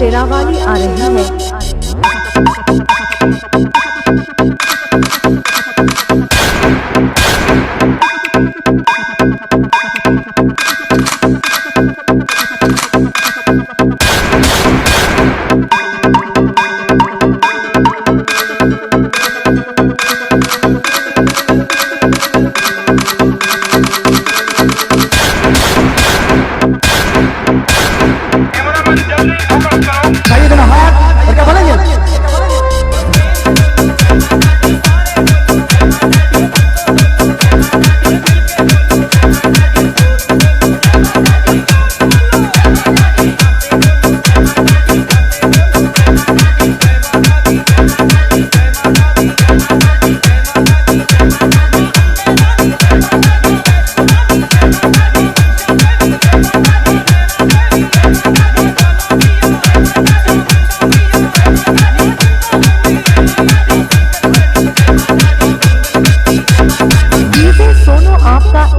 शेरावाली आ रही है।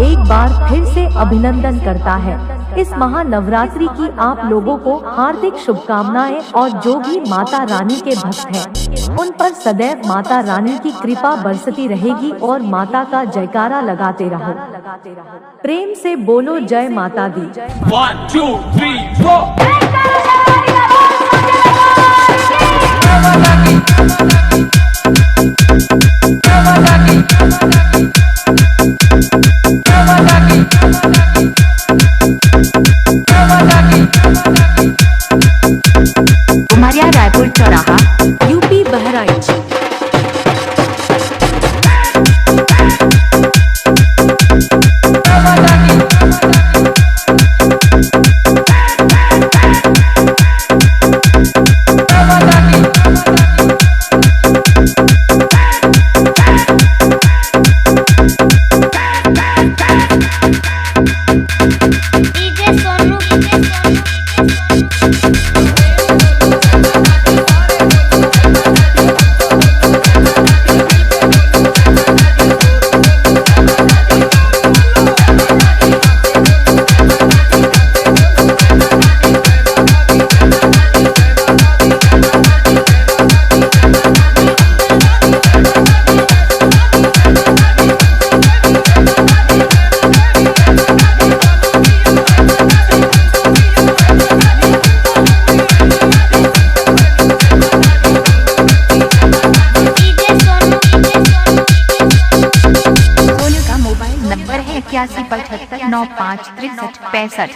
एक बार फिर से अभिनंदन करता है। इस महानवरात्रि की आप लोगों को हार्दिक शुभकामनाएं और जो भी माता रानी के भक्त हैं, उन पर सदैव माता रानी की कृपा बरसती रहेगी और माता का जयकारा लगाते रहो। प्रेम से बोलो जय माता दी। 1 2 3 4 उमरिया रायपुर चौराहा यूपी बहराइच। नंबर है 8175956365।